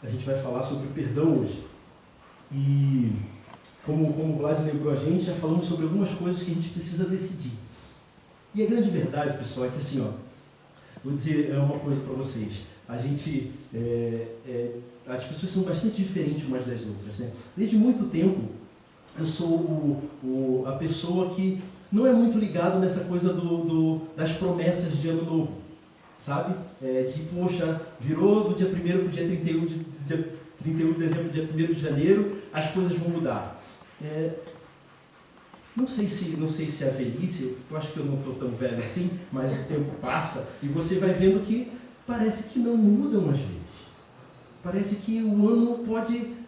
A gente vai falar sobre o perdão hoje. E como o Vlad lembrou a gente, já falamos sobre algumas coisas que a gente precisa decidir. E a grande verdade, pessoal, é que assim, ó, vou dizer uma coisa para vocês. As pessoas são bastante diferentes umas das outras, né? Desde muito tempo, eu sou a pessoa que não é muito ligado nessa coisa das promessas de ano novo, sabe? Poxa, virou do dia 1º para o dia 31 de dezembro, dia 1º de janeiro, as coisas vão mudar. Não sei se é a velhice, eu acho que eu não estou tão velho assim, mas o tempo passa e você vai vendo que parece que não mudam às vezes. Parece que o ano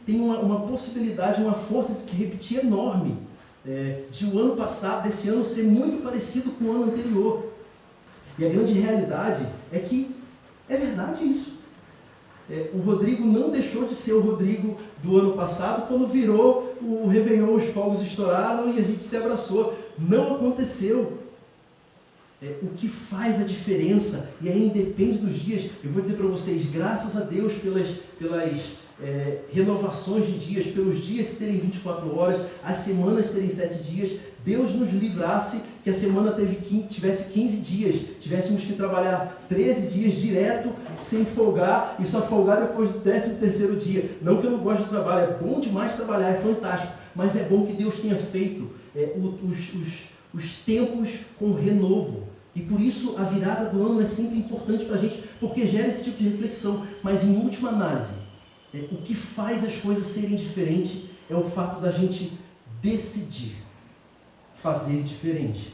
tem uma possibilidade, uma força de se repetir enorme. De o ano passado, desse ano, ser muito parecido com o ano anterior. E a grande realidade é que é verdade isso. O Rodrigo não deixou de ser o Rodrigo do ano passado quando virou o Réveillon, os fogos estouraram e a gente se abraçou. Não aconteceu. O que faz a diferença, e aí independe dos dias, eu vou dizer para vocês, graças a Deus pelas renovações de dias, pelos dias terem 24 horas, as semanas terem 7 dias, Deus nos livrasse que a semana tivesse 15 dias, tivéssemos que trabalhar 13 dias direto, sem folgar, e só folgar depois do 13º dia. Não que eu não goste de trabalho, é bom demais trabalhar, é fantástico, mas é bom que Deus tenha feito os tempos com renovo. E por isso a virada do ano é sempre importante para a gente, porque gera esse tipo de reflexão. Mas em última análise, o que faz as coisas serem diferentes é o fato da gente decidir fazer diferente.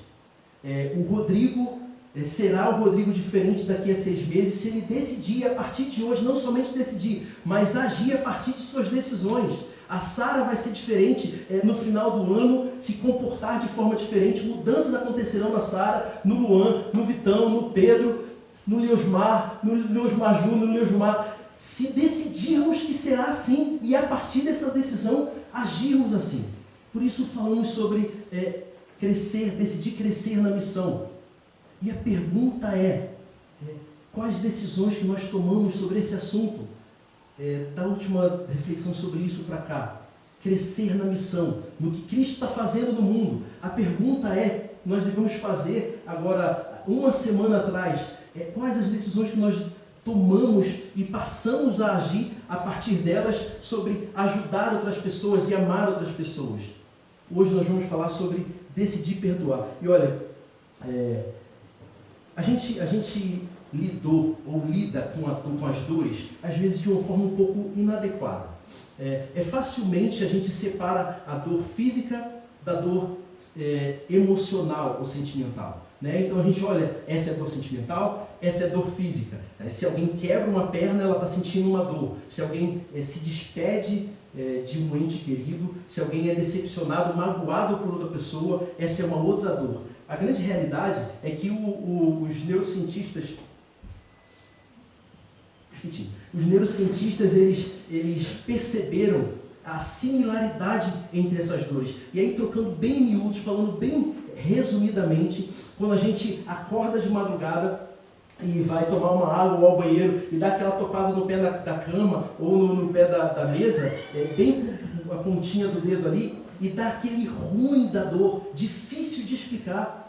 O Rodrigo será o Rodrigo diferente daqui a 6 meses se ele decidir a partir de hoje, não somente decidir, mas agir a partir de suas decisões. A Sara vai ser diferente no final do ano, se comportar de forma diferente, mudanças acontecerão na Sara, no Luan, no Vitão, no Pedro, no Leosmar Júnior, no Leosmar. Se decidirmos que será assim e a partir dessa decisão agirmos assim. Por isso falamos sobre decidir crescer na missão. E a pergunta quais decisões que nós tomamos sobre esse assunto? Da última reflexão sobre isso para cá, crescer na missão, no que Cristo está fazendo no mundo. A pergunta nós devemos fazer agora, uma semana atrás, quais as decisões que nós tomamos e passamos a agir a partir delas sobre ajudar outras pessoas e amar outras pessoas. Hoje nós vamos falar sobre decidir perdoar. E olha, a gente lidou ou lida com as dores, às vezes de uma forma um pouco inadequada. Facilmente a gente separa a dor física da dor emocional ou sentimental. Né? Então a gente olha, essa é a dor sentimental, essa é a dor física. Se alguém quebra uma perna, ela está sentindo uma dor. Se alguém se despede de um ente querido, se alguém é decepcionado, magoado por outra pessoa, essa é uma outra dor. A grande realidade é que os neurocientistas, eles perceberam a similaridade entre essas dores. E aí, trocando bem em miúdos, falando bem resumidamente, quando a gente acorda de madrugada e vai tomar uma água ou ao banheiro e dá aquela topada no pé da cama ou no pé da mesa, bem com a pontinha do dedo ali, e dá aquele ruim da dor, difícil de explicar.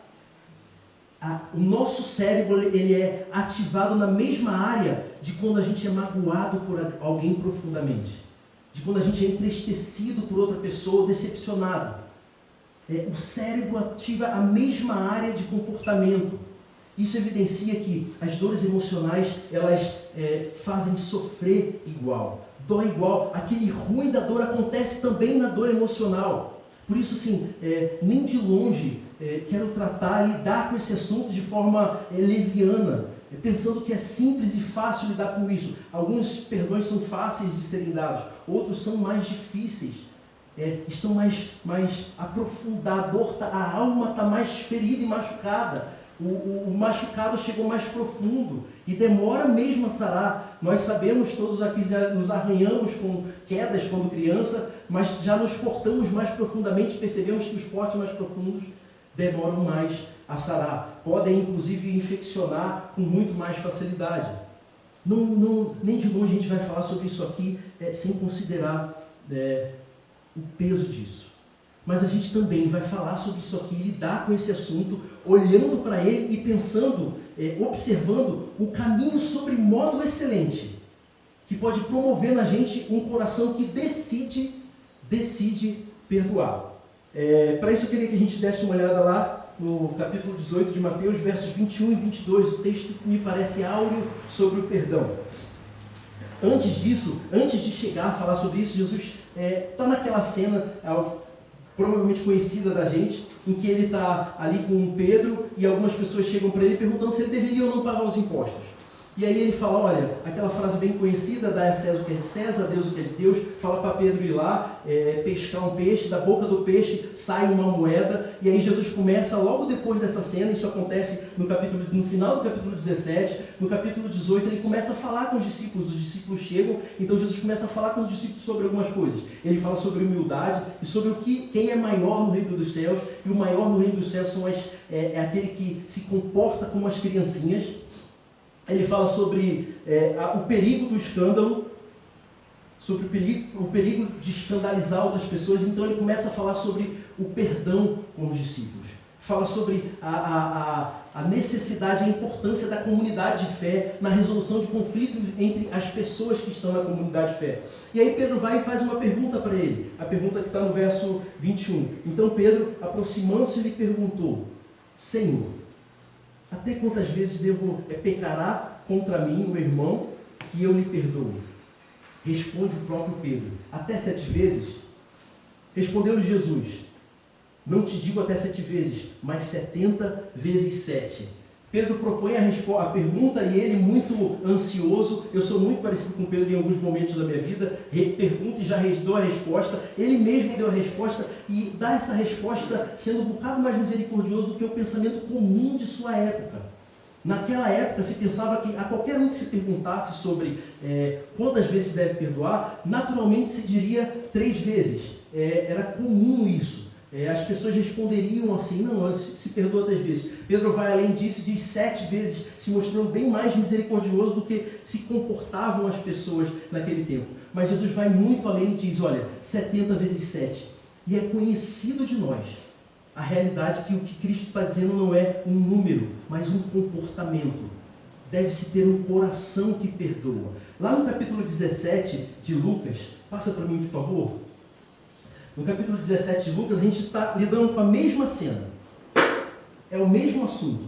O nosso cérebro ele é ativado na mesma área de quando a gente é magoado por alguém profundamente, de quando a gente é entristecido por outra pessoa, decepcionado. O cérebro ativa a mesma área de comportamento. Isso evidencia que as dores emocionais elas fazem sofrer igual, dói igual. Aquele ruim da dor acontece também na dor emocional. Por isso, assim, nem de longe quero lidar com esse assunto de forma leviana, pensando que é simples e fácil lidar com isso. Alguns perdões são fáceis de serem dados, outros são mais difíceis, estão mais aprofundados, a alma está mais ferida e machucada, o machucado chegou mais profundo e demora mesmo a sarar. Nós sabemos, todos aqui nos arranhamos com quedas quando criança, mas já nos cortamos mais profundamente, percebemos que os cortes mais profundos demoram mais a sarar, podem inclusive infeccionar com muito mais facilidade. Nem de longe a gente vai falar sobre isso aqui sem considerar o peso disso. Mas a gente também vai falar sobre isso aqui, lidar com esse assunto, olhando para ele e pensando, observando o caminho sobre modo excelente, que pode promover na gente um coração que decide perdoar. Para isso eu queria que a gente desse uma olhada lá no capítulo 18 de Mateus, versos 21 e 22, o texto que me parece áureo sobre o perdão. Antes disso, antes de chegar a falar sobre isso, Jesus está naquela cena provavelmente conhecida da gente, em que ele está ali com Pedro e algumas pessoas chegam para ele perguntando se ele deveria ou não pagar os impostos. E aí ele fala, olha, aquela frase bem conhecida, dá a César o que é de César, a Deus o que é de Deus, fala para Pedro ir lá, pescar um peixe, da boca do peixe sai uma moeda, e aí Jesus começa, logo depois dessa cena, isso acontece no final do capítulo 17, no capítulo 18, ele começa a falar com os discípulos chegam, então Jesus começa a falar com os discípulos sobre algumas coisas. Ele fala sobre humildade e sobre quem é maior no reino dos céus, e o maior no reino dos céus é aquele que se comporta como as criancinhas. Ele fala sobre o perigo do escândalo, sobre o perigo de escandalizar outras pessoas. Então ele começa a falar sobre o perdão com os discípulos. Fala sobre a necessidade, a importância da comunidade de fé na resolução de conflitos entre as pessoas que estão na comunidade de fé. E aí Pedro vai e faz uma pergunta para ele, a pergunta que está no verso 21. Então Pedro, aproximando-se, lhe perguntou, Senhor, até quantas vezes pecará contra mim o irmão que eu lhe perdoo? Responde o próprio Pedro, até 7 vezes? Respondeu-lhe Jesus, não te digo até 7 vezes, mas 70 vezes 7. Pedro propõe a pergunta e ele, muito ansioso, eu sou muito parecido com Pedro em alguns momentos da minha vida, pergunta e já dou a resposta, ele mesmo deu a resposta e dá essa resposta sendo um bocado mais misericordioso do que o pensamento comum de sua época. Naquela época se pensava que a qualquer um que se perguntasse sobre quantas vezes se deve perdoar, naturalmente se diria 3 vezes. Era comum isso. As pessoas responderiam assim, não, se perdoa 3 vezes. Pedro vai além disso e diz 7 vezes, se mostrando bem mais misericordioso do que se comportavam as pessoas naquele tempo. Mas Jesus vai muito além e diz, olha, 70 vezes 7. E é conhecido de nós a realidade que o que Cristo está dizendo não é um número, mas um comportamento. Deve-se ter um coração que perdoa. Lá no capítulo 17 de Lucas, passa para mim, por favor. No capítulo 17 de Lucas, a gente está lidando com a mesma cena. É o mesmo assunto.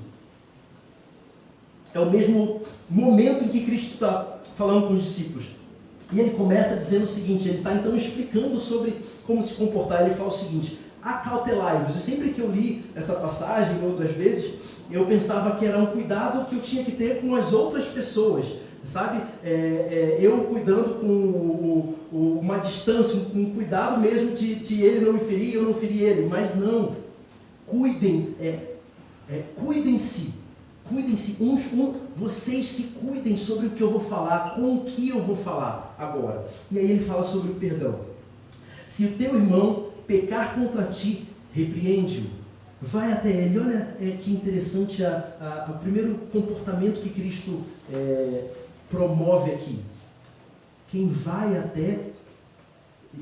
É o mesmo momento em que Cristo está falando com os discípulos. E ele começa dizendo o seguinte, ele está então explicando sobre como se comportar. Ele fala o seguinte, acautelai-vos. E sempre que eu li essa passagem, outras vezes, eu pensava que era um cuidado que eu tinha que ter com as outras pessoas. Sabe, eu cuidando com uma distância, um cuidado mesmo de ele não me ferir, eu não ferir ele, mas não, cuidem-se, vocês se cuidem sobre o que eu vou falar, com o que eu vou falar agora. E aí ele fala sobre o perdão. Se o teu irmão pecar contra ti, repreende-o, vai até ele. Olha que interessante o primeiro comportamento que Cristo promove aqui. Quem vai até...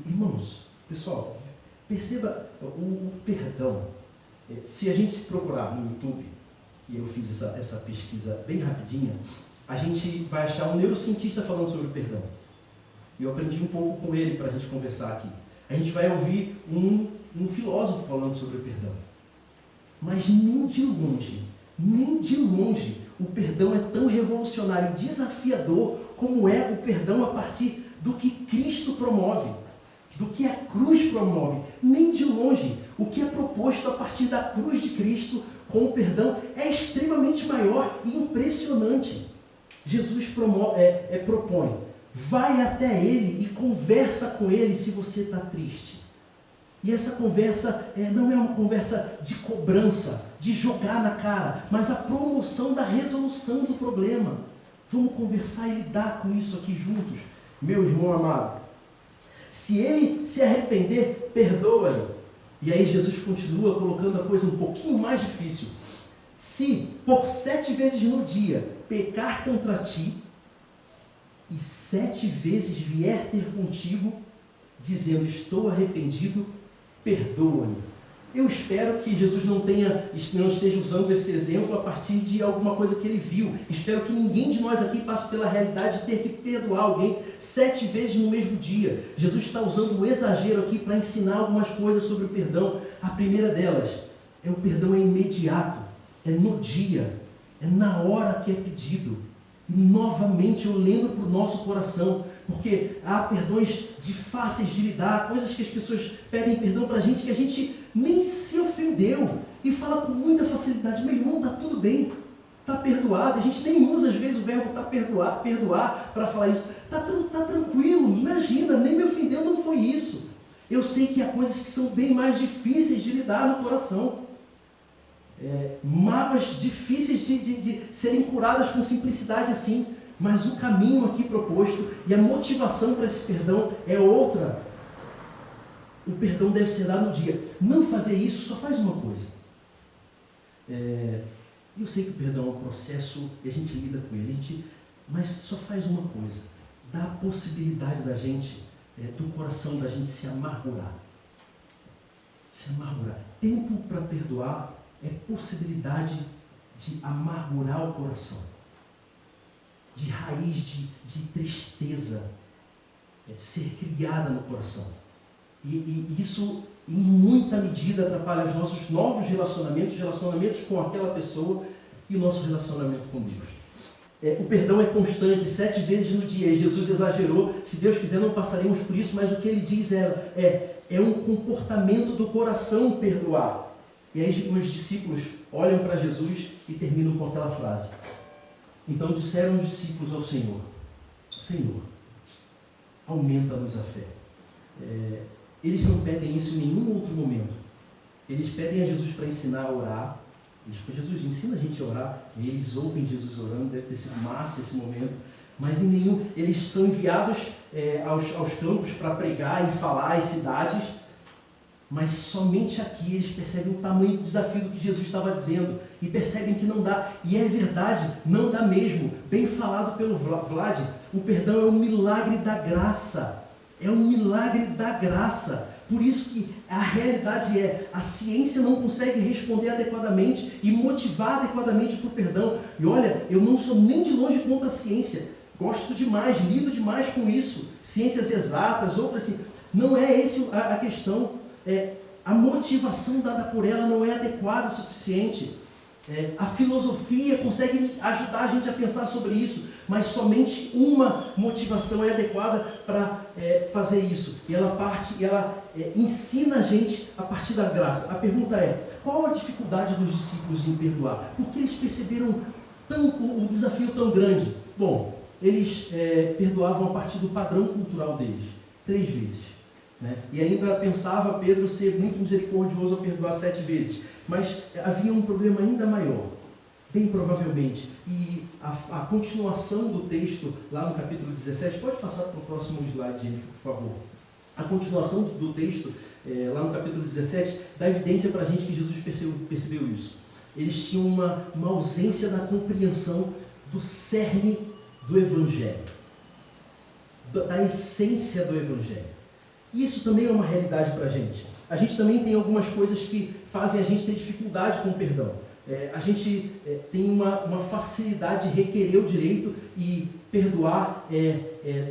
Irmãos, pessoal, perceba o perdão. Se a gente se procurar no YouTube, e eu fiz essa pesquisa bem rapidinha, a gente vai achar um neurocientista falando sobre o perdão. E eu aprendi um pouco com ele para a gente conversar aqui. A gente vai ouvir um filósofo falando sobre o perdão. Mas nem de longe, o perdão é tão revolucionário e desafiador como é o perdão a partir do que Cristo promove, do que a cruz promove. Nem de longe. O que é proposto a partir da cruz de Cristo com o perdão é extremamente maior e impressionante. Jesus propõe, vai até ele e conversa com ele se você está triste. E essa conversa não é uma conversa de cobrança, de jogar na cara, mas a promoção da resolução do problema. Vamos conversar e lidar com isso aqui juntos. Meu irmão amado, se ele se arrepender, perdoa-lhe. E aí Jesus continua colocando a coisa um pouquinho mais difícil. Se por 7 vezes no dia pecar contra ti, e 7 vezes vier ter contigo, dizendo, estou arrependido, perdoa-me. Eu espero que Jesus não esteja usando esse exemplo a partir de alguma coisa que ele viu. Espero que ninguém de nós aqui passe pela realidade de ter que perdoar alguém 7 vezes no mesmo dia. Jesus está usando um exagero aqui para ensinar algumas coisas sobre o perdão. A primeira delas é o perdão é imediato, é no dia, é na hora que é pedido. E novamente eu lembro para o nosso coração, porque há perdões fáceis de lidar, coisas que as pessoas pedem perdão para a gente que a gente nem se ofendeu e fala com muita facilidade, meu irmão, está tudo bem, está perdoado. A gente nem usa às vezes o verbo perdoar para falar isso. Está tranquilo, imagina, nem me ofendeu, não foi isso. Eu sei que há coisas que são bem mais difíceis de lidar no coração. Mágoas difíceis de serem curadas com simplicidade assim, mas o caminho aqui proposto e a motivação para esse perdão é outra. O perdão deve ser dado no dia. Não fazer isso só faz uma coisa. Eu sei que o perdão é um processo e a gente lida com ele, mas só faz uma coisa: dá a possibilidade da gente, do coração da gente se amargurar. Se amargurar. Tempo para perdoar é possibilidade de amargurar o coração, de raiz de tristeza, ser criada no coração. E isso, em muita medida, atrapalha os nossos novos relacionamentos com aquela pessoa e o nosso relacionamento com Deus. O perdão é constante, 7 vezes no dia, e Jesus exagerou. Se Deus quiser, não passaremos por isso, mas o que ele diz é um comportamento do coração perdoar. E aí os discípulos olham para Jesus e terminam com aquela frase. Então disseram os discípulos ao Senhor, Senhor, aumenta-nos a fé. Eles não pedem isso em nenhum outro momento. Eles pedem a Jesus para ensinar a orar. Eles falam, Jesus, ensina a gente a orar. E eles ouvem Jesus orando, deve ter sido massa esse momento. Mas em nenhum, eles são enviados aos campos para pregar e falar às cidades. Mas somente aqui eles percebem o tamanho do desafio do que Jesus estava dizendo. E percebem que não dá. E é verdade, não dá mesmo. Bem falado pelo Vlad, o perdão é um milagre da graça. É um milagre da graça. Por isso que a realidade a ciência não consegue responder adequadamente e motivar adequadamente para o perdão. E olha, eu não sou nem de longe contra a ciência. Gosto demais, lido demais com isso. Ciências exatas, outras assim. Não é essa a questão. A motivação dada por ela não é adequada o suficiente. A filosofia consegue ajudar a gente a pensar sobre isso, mas somente uma motivação é adequada para fazer isso. E ela ensina a gente a partir da graça. A pergunta qual a dificuldade dos discípulos em perdoar? Por que eles perceberam o desafio tão grande? Bom, eles perdoavam a partir do padrão cultural deles, 3 vezes. Né? E ainda pensava Pedro ser muito misericordioso ao perdoar 7 vezes. Mas havia um problema ainda maior, bem provavelmente. E a continuação do texto, lá no capítulo 17, pode passar para o próximo slide, Jennifer, por favor. A continuação do texto, lá no capítulo 17, dá evidência para a gente que Jesus percebeu isso. Eles tinham uma ausência da compreensão do cerne do Evangelho, da essência do Evangelho. E isso também é uma realidade para a gente. A gente também tem algumas coisas que fazem a gente ter dificuldade com o perdão. A gente tem uma facilidade de requerer o direito, e perdoar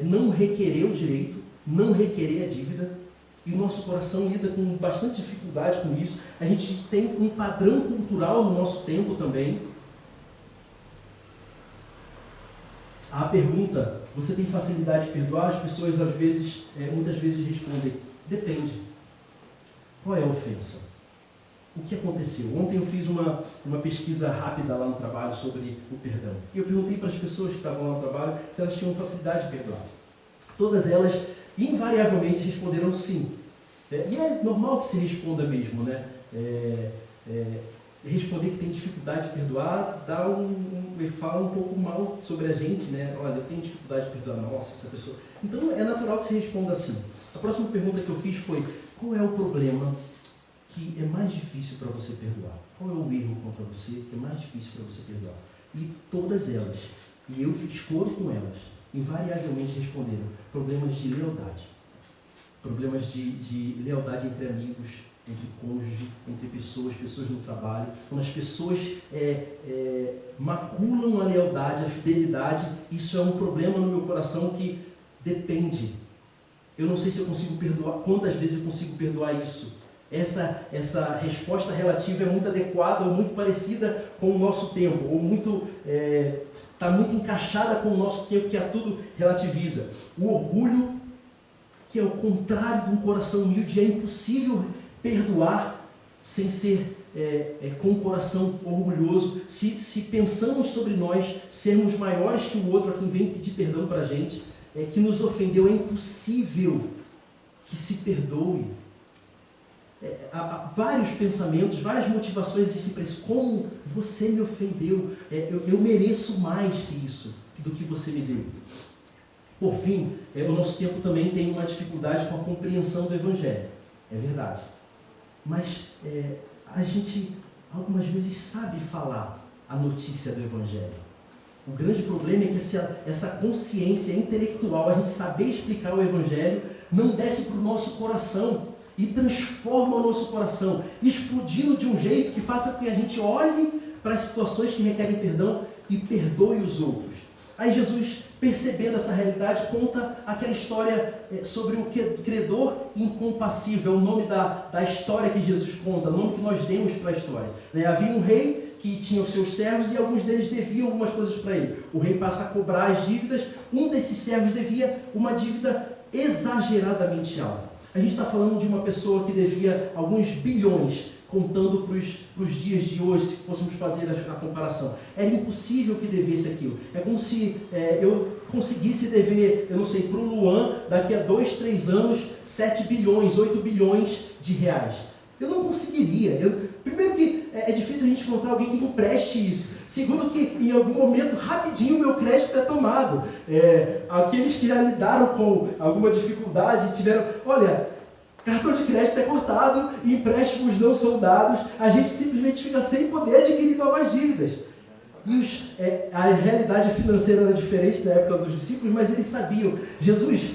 não requerer o direito, não requerer a dívida. E o nosso coração lida com bastante dificuldade com isso. A gente tem um padrão cultural no nosso tempo também. A pergunta, você tem facilidade de perdoar? As pessoas muitas vezes respondem, depende. Qual é a ofensa? O que aconteceu? Ontem eu fiz uma pesquisa rápida lá no trabalho sobre o perdão. E eu perguntei para as pessoas que estavam lá no trabalho se elas tinham facilidade de perdoar. Todas elas, invariavelmente, responderam sim. E é normal que se responda mesmo, né? Responder que tem dificuldade de perdoar fala um pouco mal sobre a gente, né? Olha, eu tenho dificuldade de perdoar, nossa, essa pessoa. Então é natural que se responda assim. A próxima pergunta que eu fiz foi: qual é o problema que é mais difícil para você perdoar? Qual é o erro contra você que é mais difícil para você perdoar? E todas elas, e eu fiz coro com elas, invariavelmente responderam: problemas de lealdade. Problemas de lealdade entre amigos, entre cônjuge, entre pessoas no trabalho. Quando as pessoas maculam a lealdade, a fidelidade, isso é um problema no meu coração que depende. Eu não sei se eu consigo perdoar, quantas vezes eu consigo perdoar isso. Essa resposta relativa é muito adequada ou muito parecida com o nosso tempo, ou muito está muito encaixada com o nosso tempo, que a tudo relativiza. O orgulho, que é o contrário de um coração humilde, é impossível perdoar sem ser com um coração orgulhoso. Se pensamos sobre nós sermos maiores que o outro, a quem vem pedir perdão para a gente, que nos ofendeu, é impossível que se perdoe. Há vários pensamentos, várias motivações existem para isso. Como você me ofendeu, eu mereço mais que isso, do que você me deu. Por fim, o nosso tempo também tem uma dificuldade com a compreensão do Evangelho. É verdade. Mas a gente algumas vezes sabe falar a notícia do Evangelho. O grande problema é que essa consciência intelectual, a gente saber explicar o Evangelho, não desce para o nosso coração e transforma o nosso coração, explodindo de um jeito que faça com que a gente olhe para as situações que requerem perdão e perdoe os outros. Aí Jesus, percebendo essa realidade, conta aquela história sobre o credor incompassível. É o nome da história que Jesus conta, o nome que nós demos para a história. Havia um rei que tinha os seus servos e alguns deles deviam algumas coisas para ele. O rei passa a cobrar as dívidas. Um desses servos devia uma dívida exageradamente alta. A gente está falando de uma pessoa que devia alguns bilhões, contando para os dias de hoje, se fôssemos fazer a comparação. Era impossível que devesse aquilo. É como se eu conseguisse dever, eu não sei, para o Luan, daqui a 2, 3 anos, 7 bilhões, 8 bilhões de reais. Eu não conseguiria. Primeiro que é difícil a gente encontrar alguém que empreste isso. Segundo que, em algum momento, rapidinho, o meu crédito é tomado. Aqueles que já lidaram com alguma dificuldade, tiveram... Olha, cartão de crédito é cortado, empréstimos não são dados, a gente simplesmente fica sem poder adquirir novas dívidas. E a realidade financeira era diferente na época dos discípulos, mas eles sabiam, Jesus,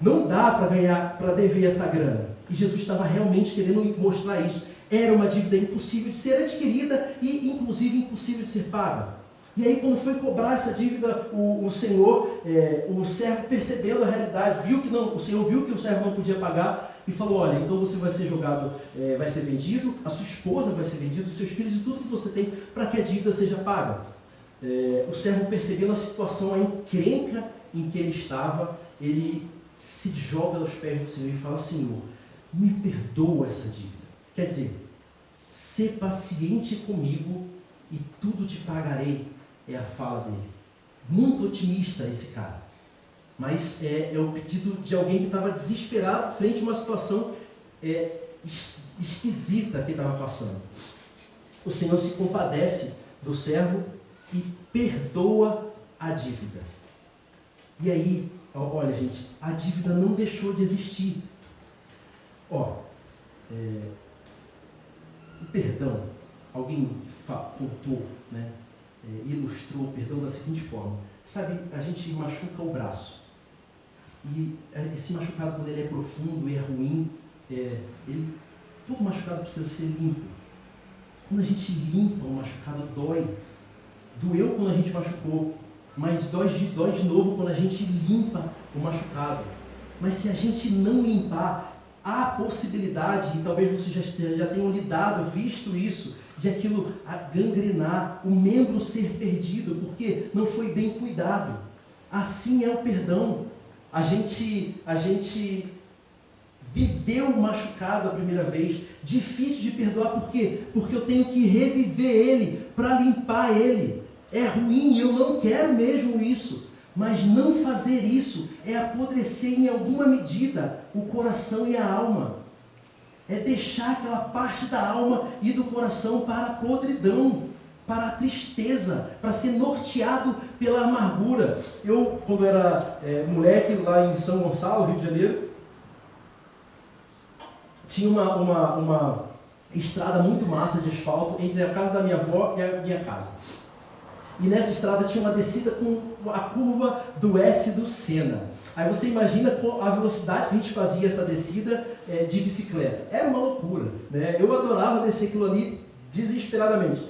não dá para dever essa grana. E Jesus estava realmente querendo mostrar isso. Era uma dívida impossível de ser adquirida e, inclusive, impossível de ser paga. E aí, quando foi cobrar essa dívida, o Senhor, o servo, percebendo a realidade, o Senhor viu que o servo não podia pagar e falou: olha, então você vai ser jogado, vai ser vendido, a sua esposa vai ser vendida, os seus filhos e tudo que você tem para que a dívida seja paga. O servo, percebendo a situação, a encrenca em que ele estava, ele se joga aos pés do Senhor e fala: Senhor, me perdoa essa dívida. Quer dizer, ser paciente comigo e tudo te pagarei, é a fala dele. Muito otimista esse cara. Mas é o pedido de alguém que estava desesperado frente a uma situação esquisita que estava passando. O Senhor se compadece do servo e perdoa a dívida. E aí, olha gente, a dívida não deixou de existir. O perdão, alguém contou, ilustrou o perdão da seguinte forma. Sabe, a gente machuca o braço. E esse machucado, quando ele é profundo e é ruim, todo machucado precisa ser limpo. Quando a gente limpa o machucado, dói. Doeu quando a gente machucou, mas dói de novo quando a gente limpa o machucado. Mas se a gente não limpar, há a possibilidade, e talvez vocês já tenham visto isso, de aquilo gangrenar, o membro ser perdido, porque não foi bem cuidado. Assim é o perdão. A gente viveu machucado a primeira vez, difícil de perdoar, por quê? Porque eu tenho que reviver ele, para limpar ele. É ruim, eu não quero mesmo isso. Mas não fazer isso é apodrecer em alguma medida o coração e a alma. É deixar aquela parte da alma e do coração para a podridão, para a tristeza, para ser norteado pela amargura. Eu, quando era moleque lá em São Gonçalo, Rio de Janeiro, tinha uma estrada muito massa de asfalto entre a casa da minha avó e a minha casa. e nessa estrada tinha uma descida com a curva do S do Senna. Aí você imagina a velocidade que a gente fazia essa descida de bicicleta. Era uma loucura, né? Eu adorava descer aquilo ali desesperadamente.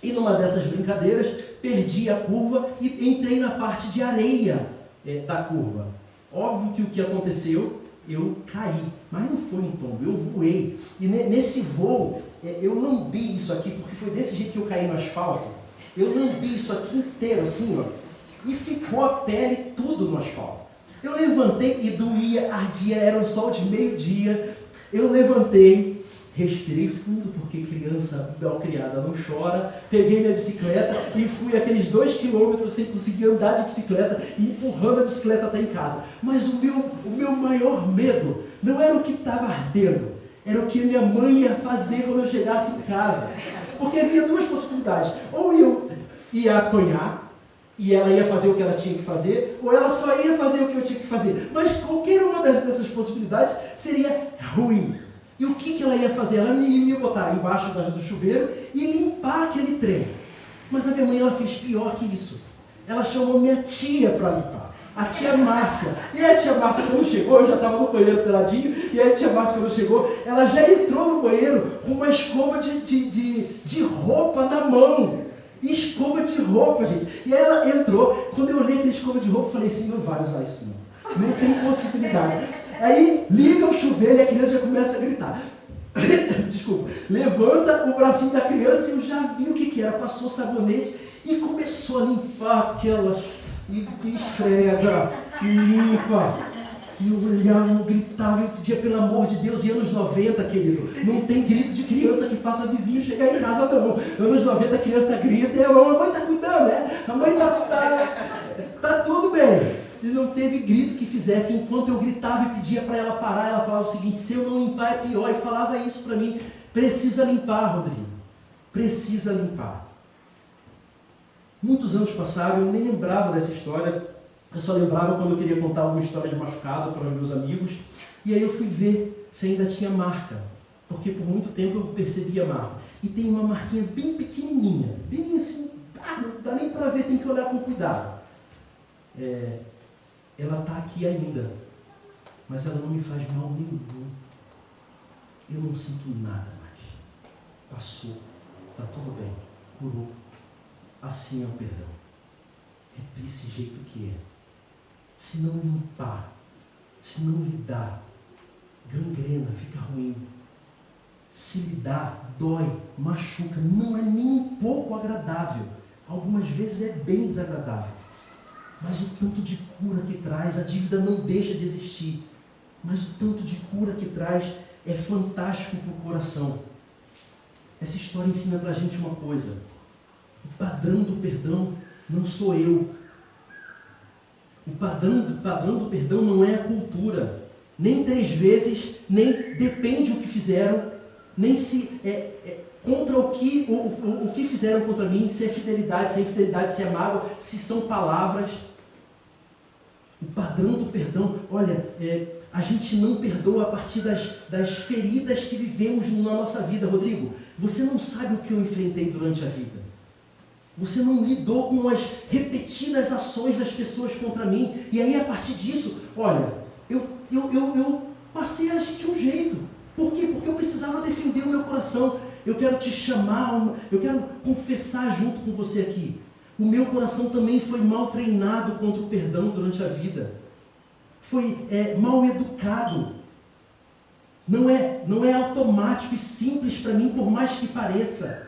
E numa dessas brincadeiras, perdi a curva e entrei na parte de areia da curva. Óbvio que o que aconteceu, eu caí, mas não foi um tombo, eu voei. E nesse voo, eu lambi isso aqui, porque foi desse jeito que eu caí no asfalto. Eu lambi isso aqui inteiro, assim, ó, e ficou a pele tudo no asfalto. Eu levantei e doía, ardia, era um sol de meio-dia. Eu levantei, respirei fundo, porque criança mal criada não chora. Peguei minha bicicleta e fui aqueles 2 quilômetros sem conseguir andar de bicicleta, empurrando a bicicleta até em casa. Mas o meu maior medo não era o que estava ardendo, era o que minha mãe ia fazer quando eu chegasse em casa. Porque havia 2 possibilidades. Ou eu ia apanhar, e ela ia fazer o que ela tinha que fazer, ou ela só ia fazer o que eu tinha que fazer. Mas qualquer uma dessas possibilidades seria ruim. E o que ela ia fazer? Ela ia me botar embaixo do chuveiro e limpar aquele trem. Mas a minha mãe, ela fez pior que isso. Ela chamou minha tia para limpar. A tia Márcia. E a tia Márcia, quando chegou, eu já estava no banheiro peladinho, e a tia Márcia, quando chegou, ela já entrou no banheiro com uma escova de roupa na mão. Escova de roupa, gente. E aí ela entrou. Quando eu olhei aquela escova de roupa, eu falei assim, não vai usar isso não. Não tem possibilidade. Aí liga o chuveiro e a criança já começa a gritar. Desculpa. Levanta o bracinho da criança e eu já vi o que era. Passou sabonete e começou a limpar aquelas... E esfrega, e limpa. E eu olhava, eu gritava, eu pedia pelo amor de Deus. E anos 90, querido, não tem grito de criança que faça vizinho chegar em casa, não. Anos 90 a criança grita e a mãe está cuidando, né? A mãe tá tudo bem. E não teve grito que fizesse. Enquanto eu gritava e pedia para ela parar, ela falava o seguinte: se eu não limpar é pior. E falava isso para mim: precisa limpar, Rodrigo, precisa limpar. Muitos anos passaram, eu nem lembrava dessa história. Eu só lembrava quando eu queria contar alguma história de machucado para os meus amigos. E aí eu fui ver se ainda tinha marca. Porque por muito tempo eu percebi a marca. E tem uma marquinha bem pequenininha. Bem assim, não dá nem para ver, tem que olhar com cuidado. Ela está aqui ainda. Mas ela não me faz mal nenhum. Eu não sinto nada mais. Passou. Está tudo bem. Curou. Assim é o perdão. É desse jeito que é. Se não limpar, se não lidar, gangrena, fica ruim. Se lidar, dói, machuca, não é nem um pouco agradável. Algumas vezes é bem desagradável. Mas o tanto de cura que traz, a dívida não deixa de existir. Mas o tanto de cura que traz é fantástico para o coração. Essa história ensina para a gente uma coisa: o padrão do perdão não sou eu. O padrão do perdão não é a cultura. Nem 3 vezes, nem depende o que fizeram, nem se contra o que fizeram contra mim, se é fidelidade, se é infidelidade, se é mágoa, se são palavras. O padrão do perdão, olha, a gente não perdoa a partir das feridas que vivemos na nossa vida. Rodrigo, você não sabe o que eu enfrentei durante a vida. Você não lidou com as repetidas ações das pessoas contra mim. E aí, a partir disso, olha, eu passei a agir de um jeito. Por quê? Porque eu precisava defender o meu coração. Eu quero te chamar, eu quero confessar junto com você aqui. O meu coração também foi mal treinado contra o perdão durante a vida. Foi mal educado. Não é automático e simples para mim, por mais que pareça.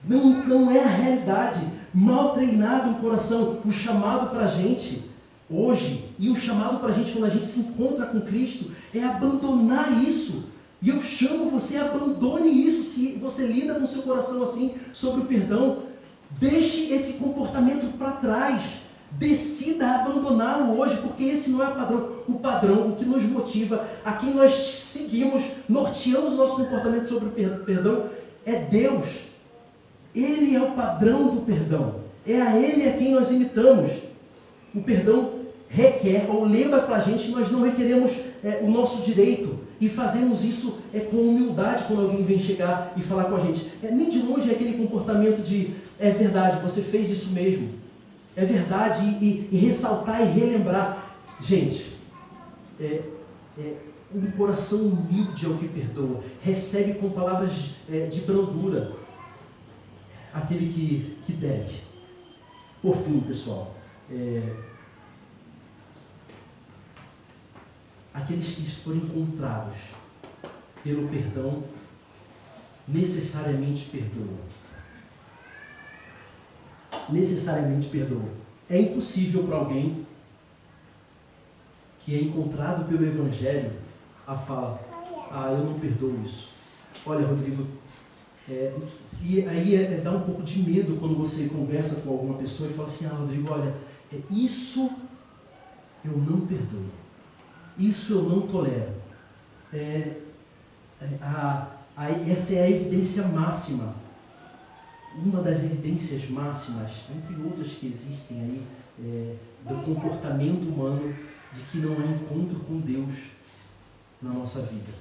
Não é a realidade. Mal treinado o coração. O chamado para a gente hoje, e o chamado para a gente quando a gente se encontra com Cristo, é abandonar isso. E eu chamo você, abandone isso. Se você lida com o seu coração assim, sobre o perdão, deixe esse comportamento para trás. Decida abandoná-lo hoje, porque esse não é o padrão. O padrão, o que nos motiva, a quem nós seguimos, norteamos o nosso comportamento sobre o perdão, é Deus. Ele é o padrão do perdão. É a Ele a quem nós imitamos. O perdão requer, ou lembra para a gente que nós não requeremos o nosso direito e fazemos isso com humildade quando alguém vem chegar e falar com a gente. Nem de longe é aquele comportamento de, é verdade, você fez isso mesmo. É verdade, e ressaltar e relembrar. Gente, um coração humilde é o que perdoa, recebe com palavras de brandura aquele que deve. Por fim, pessoal, aqueles que forem encontrados pelo perdão, necessariamente perdoam. Necessariamente perdoam. É impossível para alguém que é encontrado pelo Evangelho a falar, eu não perdoo isso. Olha, Rodrigo, e aí dá um pouco de medo quando você conversa com alguma pessoa e fala assim, Rodrigo, olha, isso eu não perdoo. Isso eu não tolero. Essa é a evidência máxima. Uma das evidências máximas, entre outras que existem aí, do comportamento humano, de que não há encontro com Deus na nossa vida.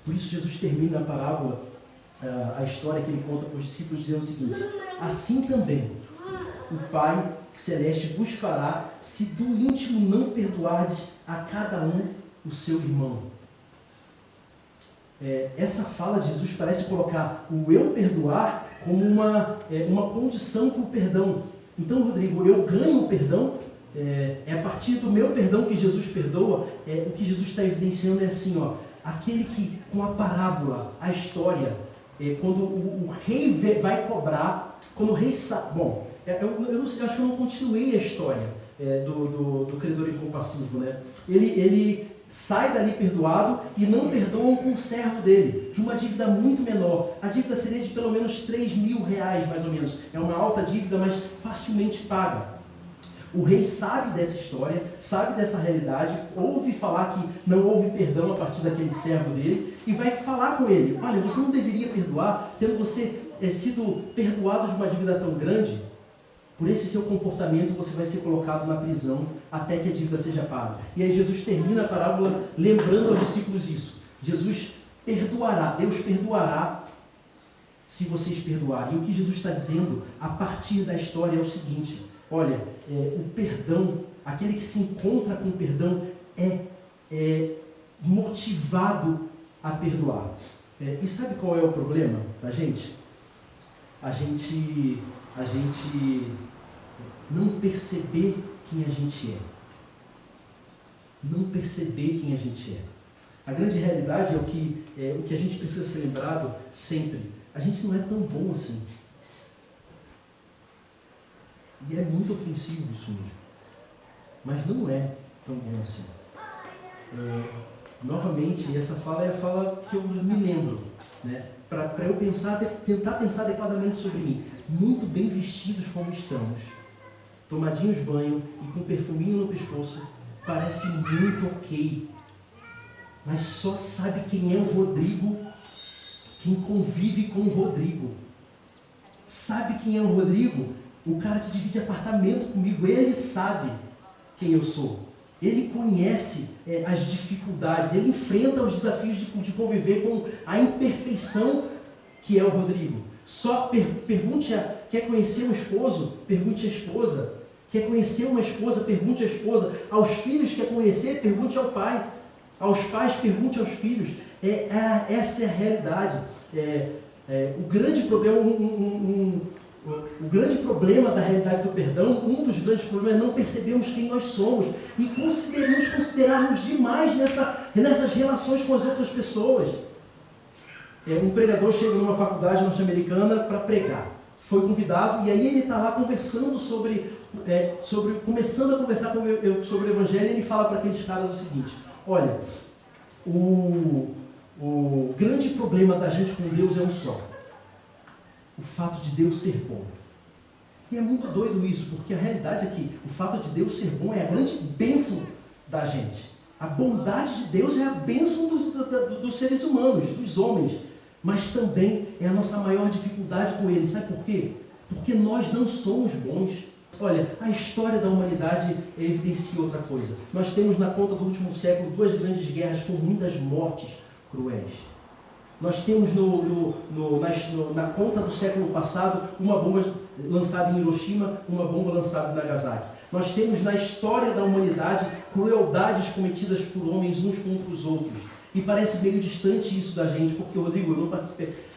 Por isso Jesus termina a parábola, a história que ele conta para os discípulos, dizendo o seguinte: assim também o Pai Celeste vos fará, se do íntimo não perdoardes a cada um o seu irmão. Essa fala de Jesus parece colocar o eu perdoar como uma condição para o perdão. Então, Rodrigo, eu ganho o perdão, a partir do meu perdão que Jesus perdoa. O que Jesus está evidenciando é assim, aquele que, com a parábola, a história, quando o rei vai cobrar, quando o rei sabe... Bom, eu acho que eu não continuei a história do credor incompassivo, né? Ele sai dali perdoado e não perdoam com o servo dele, de uma dívida muito menor. A dívida seria de pelo menos R$3.000, mais ou menos. É uma alta dívida, mas facilmente paga. O rei sabe dessa história, sabe dessa realidade, ouve falar que não houve perdão a partir daquele servo dele e vai falar com ele: olha, você não deveria perdoar, tendo você sido perdoado de uma dívida tão grande. Por esse seu comportamento você vai ser colocado na prisão até que a dívida seja paga. E aí Jesus termina a parábola lembrando aos discípulos isso. Jesus perdoará, Deus perdoará se vocês perdoarem. E o que Jesus está dizendo a partir da história é o seguinte: olha, o perdão, aquele que se encontra com o perdão é motivado a perdoar. E sabe qual é o problema da gente? A gente não perceber quem a gente é. Não perceber quem a gente é. A grande realidade é o que a gente precisa ser lembrado sempre. A gente não é tão bom assim. E é muito ofensivo isso mesmo. Mas não é tão bom assim. Novamente, essa fala é a fala que eu me lembro, né? Para eu tentar pensar adequadamente sobre mim. Muito bem vestidos como estamos, tomadinhos banho e com perfuminho no pescoço, parece muito ok. Mas só sabe quem é o Rodrigo quem convive com o Rodrigo. Sabe quem é o Rodrigo? O cara que divide apartamento comigo. Ele sabe quem eu sou. Ele conhece as dificuldades, ele enfrenta os desafios de conviver com a imperfeição que é o Rodrigo. Só quer conhecer um esposo? Pergunte à esposa. Quer conhecer uma esposa? Pergunte à esposa. Aos filhos quer conhecer? Pergunte ao pai. Aos pais, pergunte aos filhos. Essa é a realidade. O grande problema, o grande problema da realidade do perdão, um dos grandes problemas é não percebermos quem nós somos e nos considerarmos demais nessas relações com as outras pessoas. Um pregador chega numa faculdade norte-americana para pregar. Foi convidado e aí ele está lá conversando começando a conversar sobre o Evangelho, e ele fala para aqueles caras o seguinte: olha, o grande problema da gente com Deus é um só: o fato de Deus ser bom. E é muito doido isso, porque a realidade é que o fato de Deus ser bom é a grande bênção da gente. A bondade de Deus é a bênção dos seres humanos, dos homens, mas também é a nossa maior dificuldade com Ele. Sabe por quê? Porque nós não somos bons. Olha, a história da humanidade evidencia outra coisa. Nós temos na conta do último século 2 grandes guerras com muitas mortes cruéis. Nós temos na conta do século passado uma bomba lançada em Hiroshima, uma bomba lançada em Nagasaki. Nós temos na história da humanidade crueldades cometidas por homens uns contra os outros. E parece meio distante isso da gente, porque, Rodrigo, eu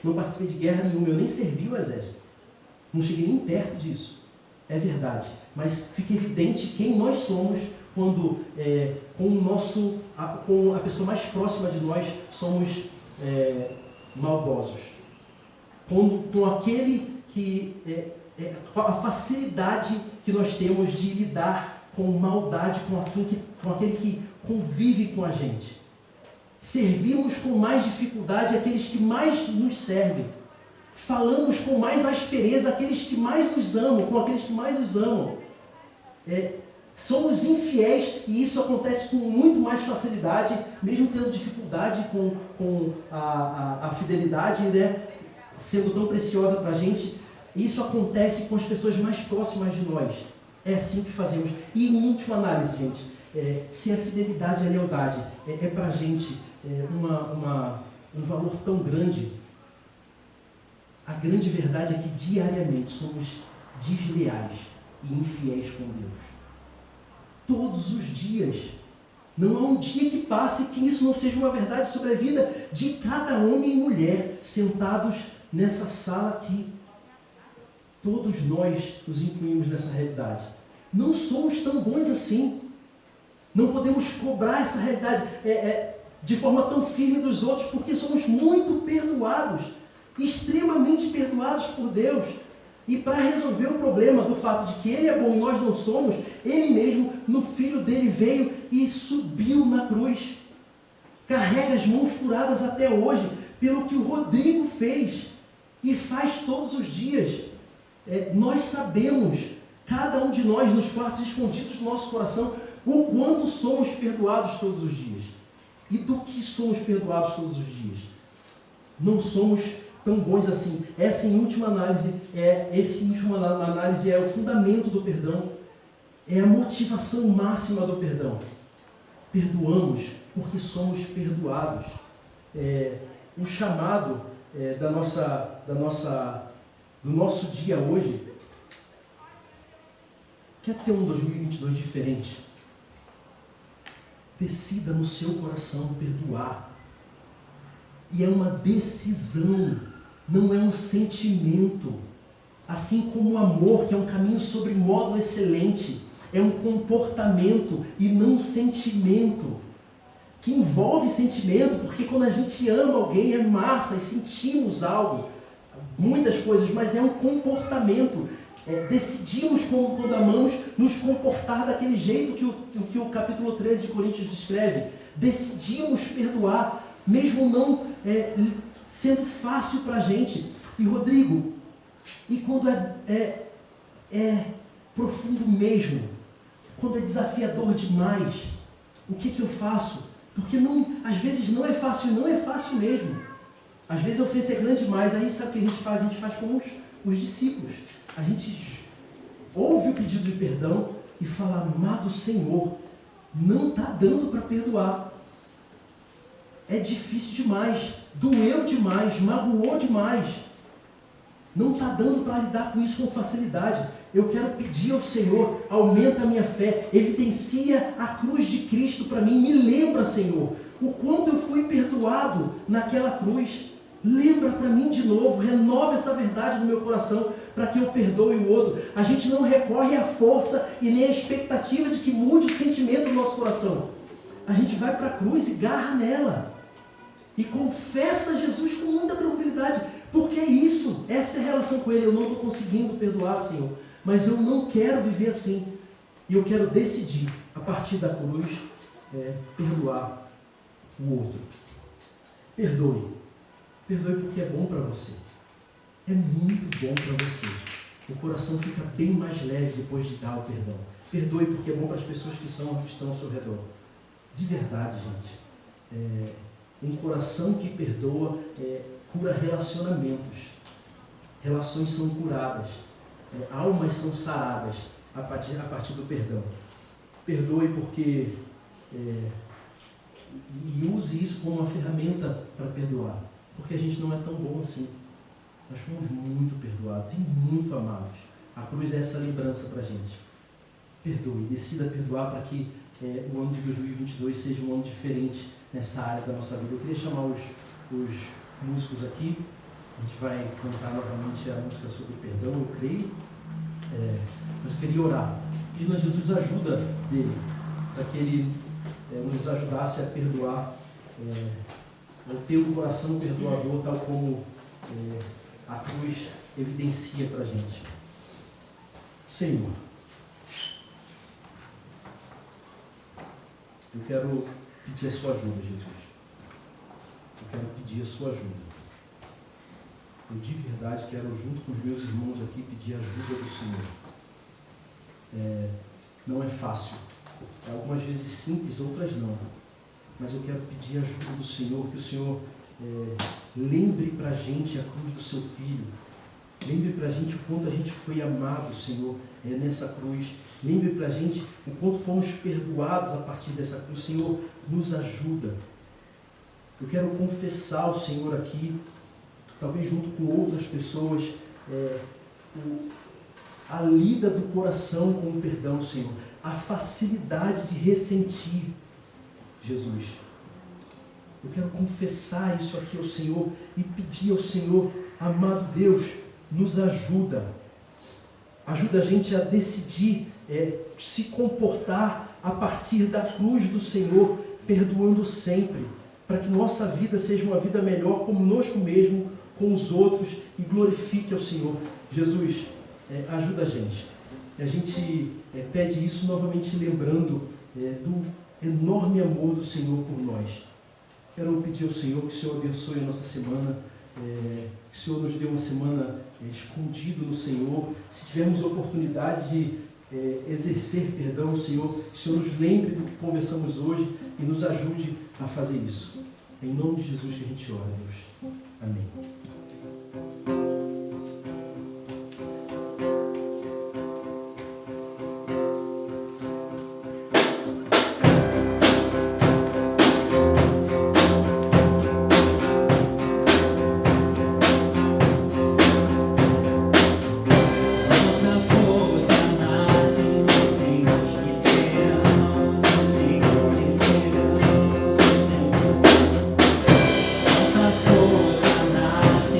não participei de guerra nenhuma, eu nem servi o exército. Não cheguei nem perto disso. É verdade. Mas fica evidente quem nós somos quando, com a pessoa mais próxima de nós, somos maldosos. Com aquele que... a facilidade que nós temos de lidar com maldade, com aquele que convive com a gente. Servimos com mais dificuldade aqueles que mais nos servem. Falamos com mais aspereza aqueles que mais nos amam, com aqueles que mais nos amam. Somos infiéis e isso acontece com muito mais facilidade, mesmo tendo dificuldade com a fidelidade, né, sendo tão preciosa para a gente. Isso acontece com as pessoas mais próximas de nós. É assim que fazemos. E em última análise, gente, se a fidelidade e a lealdade é para a gente um valor tão grande, a grande verdade é que diariamente somos desleais e infiéis com Deus. Todos os dias. Não há um dia que passe que isso não seja uma verdade sobre a vida de cada homem e mulher sentados nessa sala aqui. Todos nós nos incluímos nessa realidade. Não somos tão bons assim. Não podemos cobrar essa realidade de forma tão firme dos outros, porque somos muito perdoados, extremamente perdoados por Deus. E para resolver o problema do fato de que Ele é bom e nós não somos, Ele mesmo, no Filho dele, veio e subiu na cruz. Carrega as mãos furadas até hoje, pelo que o Rodrigo fez e faz todos os dias. Nós sabemos, cada um de nós, nos quartos escondidos do nosso coração, o quanto somos perdoados todos os dias. E do que somos perdoados todos os dias? Não somos tão bons assim. Essa, em última análise, é o fundamento do perdão. É a motivação máxima do perdão. Perdoamos porque somos perdoados. O chamado do nosso dia hoje, quer ter um 2022 diferente? Decida no seu coração perdoar. E é uma decisão, não é um sentimento. Assim como o amor, que é um caminho sobre modo excelente, é um comportamento e não um sentimento. Que envolve sentimento, porque quando a gente ama alguém é massa e sentimos algo, muitas coisas, mas é um comportamento. Decidimos, quando amamos, nos comportar daquele jeito que o capítulo 13 de Coríntios descreve. Decidimos perdoar, mesmo não sendo fácil para a gente. E Rodrigo, e quando é profundo mesmo, quando é desafiador demais, o que eu faço? Porque às vezes não é fácil mesmo. Às vezes a ofensa é grande demais, aí sabe o que a gente faz? A gente faz como os discípulos. A gente ouve o pedido de perdão e fala: amado Senhor, não está dando para perdoar. É difícil demais, doeu demais, magoou demais. Não está dando para lidar com isso com facilidade. Eu quero pedir ao Senhor, aumenta a minha fé, evidencia a cruz de Cristo para mim, me lembra, Senhor, o quanto eu fui perdoado naquela cruz. Lembra para mim de novo, renova essa verdade no meu coração para que eu perdoe o outro. A gente não recorre à força e nem à expectativa de que mude o sentimento do nosso coração. A gente vai para a cruz e garra nela. E confessa Jesus com muita tranquilidade. Porque é isso, essa é a relação com Ele. Eu não estou conseguindo perdoar, Senhor, mas eu não quero viver assim. E eu quero decidir, a partir da cruz, perdoar o outro. Perdoe. Perdoe porque é bom para você. É muito bom para você. O coração fica bem mais leve depois de dar o perdão. Perdoe porque é bom para as pessoas que estão ao seu redor. De verdade, gente. Um coração que perdoa cura relacionamentos. Relações são curadas. Almas são saradas. a partir do perdão. Perdoe porque... e use isso como uma ferramenta para perdoar. Porque a gente não é tão bom assim. Nós somos muito perdoados e muito amados. A cruz é essa lembrança para a gente. Perdoe, decida perdoar para que o ano de 2022 seja um ano diferente nessa área da nossa vida. Eu queria chamar os músicos aqui. A gente vai cantar novamente a música sobre perdão, eu creio. Mas eu queria orar. Pedindo a Jesus ajuda dele, para que ele nos ajudasse a perdoar, a ter um coração perdoador, tal como a cruz evidencia para a gente. Senhor, eu quero pedir a sua ajuda, Jesus. Eu quero pedir a sua ajuda. Eu de verdade quero, junto com os meus irmãos aqui, pedir a ajuda do Senhor. Não é fácil. Algumas vezes simples, outras não. Mas eu quero pedir a ajuda do Senhor, que o Senhor lembre para a gente a cruz do seu Filho. Lembre para a gente o quanto a gente foi amado, Senhor, nessa cruz. Lembre para a gente o quanto fomos perdoados a partir dessa cruz. Senhor, nos ajuda. Eu quero confessar ao Senhor aqui, talvez junto com outras pessoas, a lida do coração com o perdão, Senhor. A facilidade de ressentir, Jesus. Eu quero confessar isso aqui ao Senhor e pedir ao Senhor, amado Deus, nos ajuda. Ajuda a gente a decidir se comportar a partir da cruz do Senhor, perdoando sempre, para que nossa vida seja uma vida melhor conosco mesmo, com os outros, e glorifique ao Senhor. Jesus, ajuda a gente. A gente pede isso novamente lembrando do enorme amor do Senhor por nós. Quero pedir ao Senhor que o Senhor abençoe a nossa semana, que o Senhor nos dê uma semana escondido no Senhor. Se tivermos oportunidade de exercer perdão, Senhor, que o Senhor nos lembre do que conversamos hoje e nos ajude a fazer isso. Em nome de Jesus que a gente ora, Deus. Amém. Nossa força nasce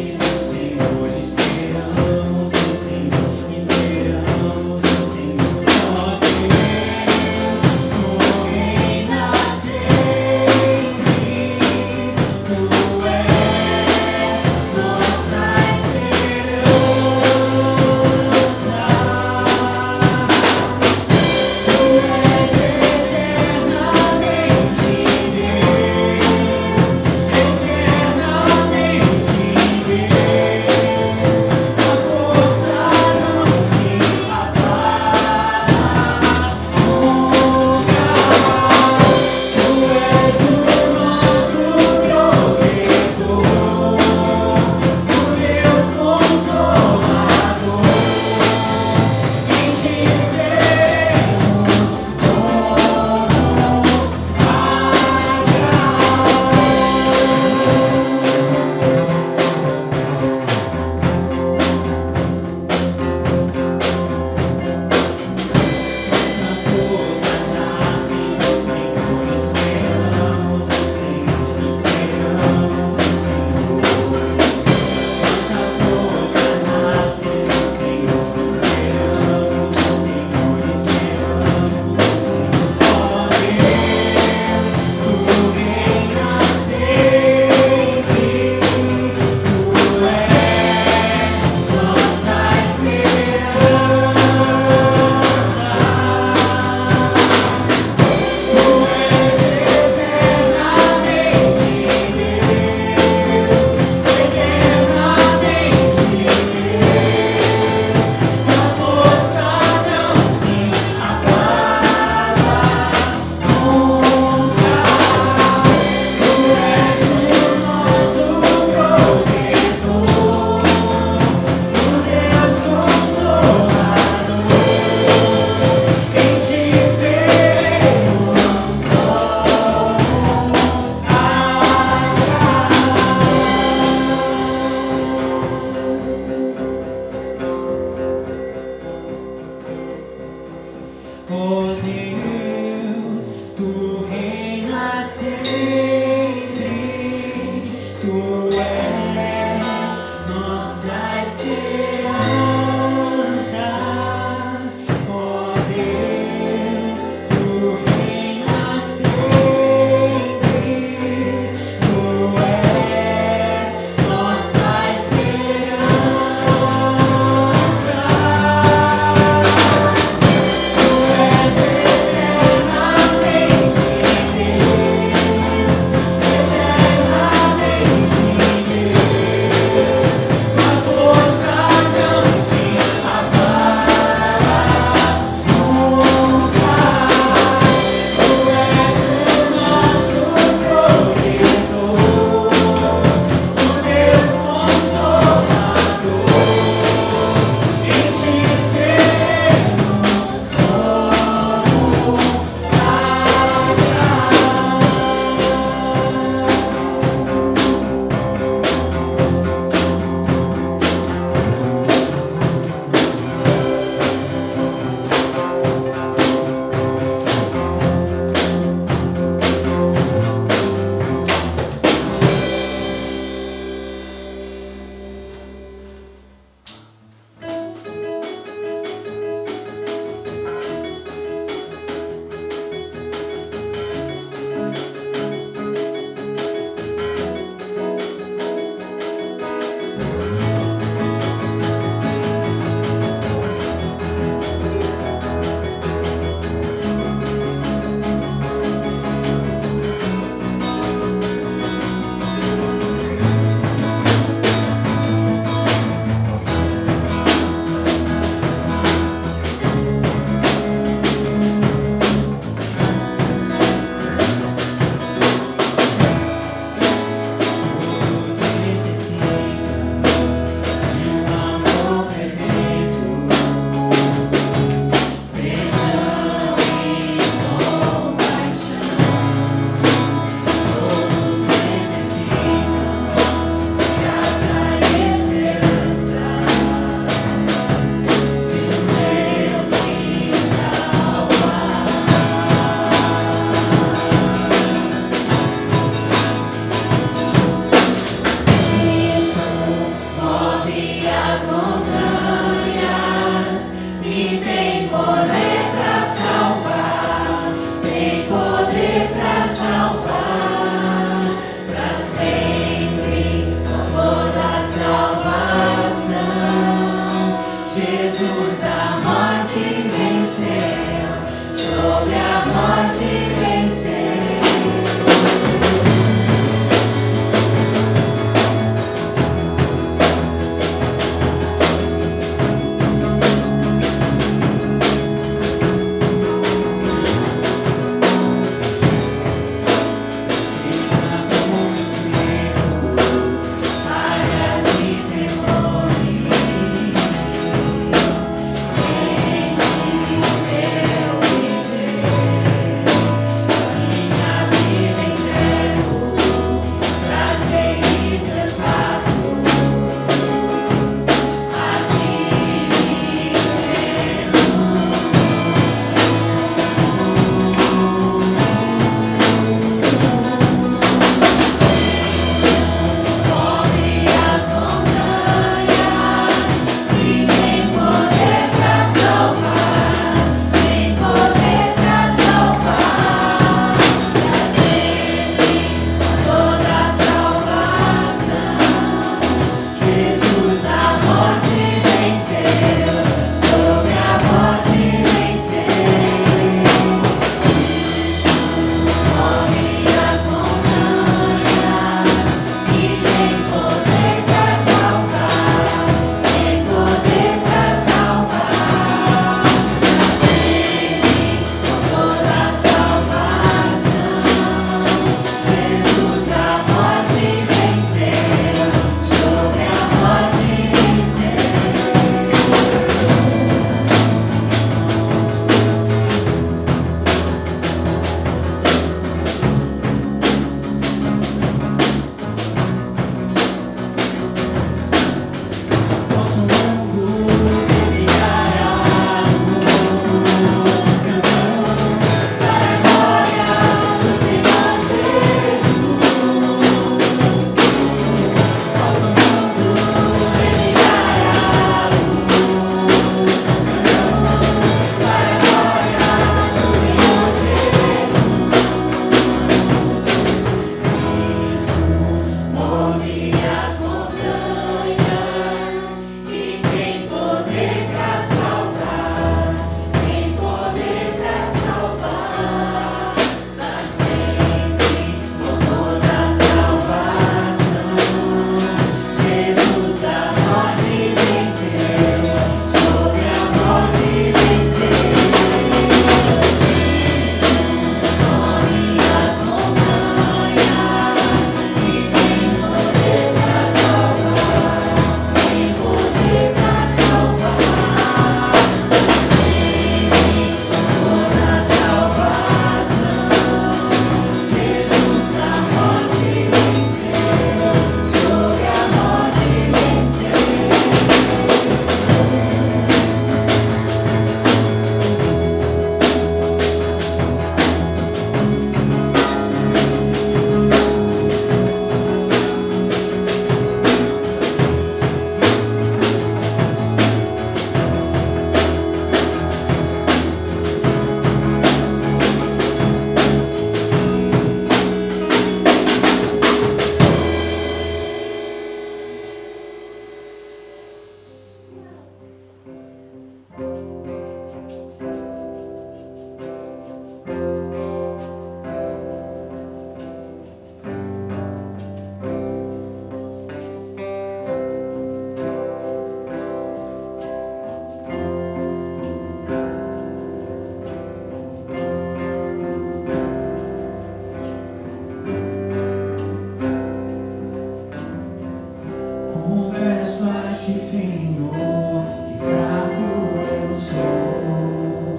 ti, Senhor, que fraco eu sou,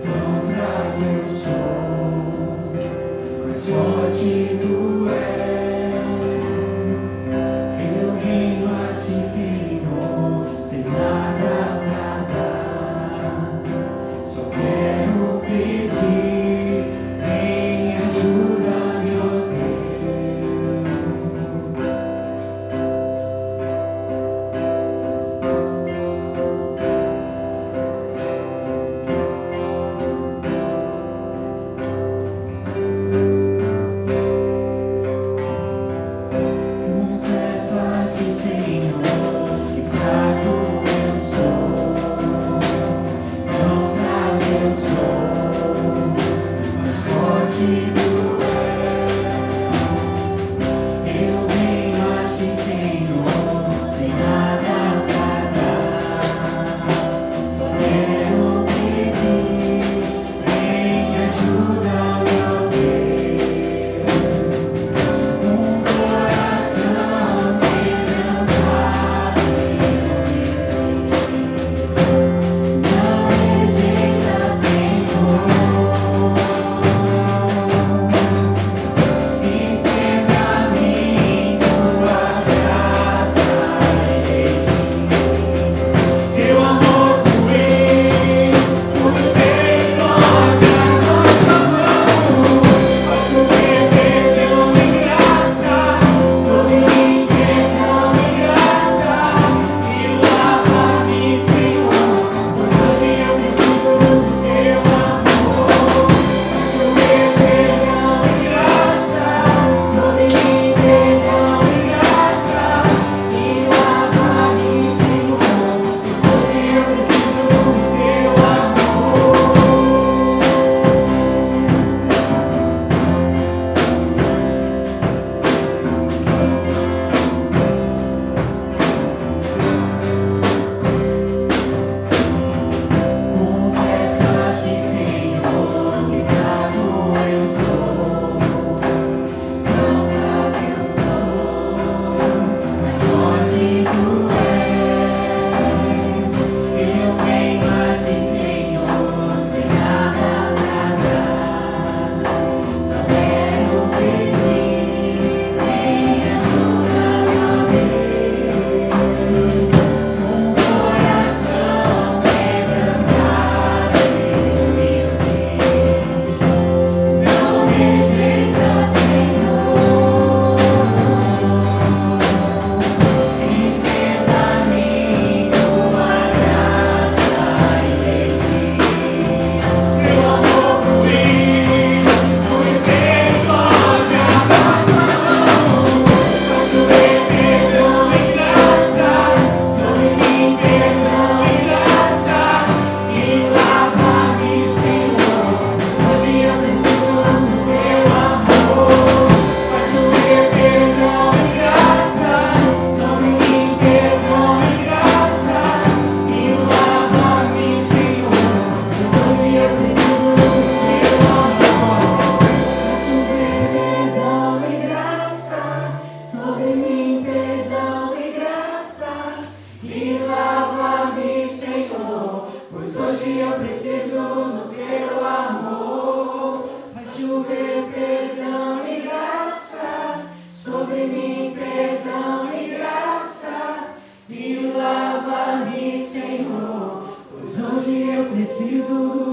tão fraco eu sou, mas forte tu és. Eu venho a ti, Senhor, sem nada pra dar, só quero pedir, vem ajuda-me, ó preciso do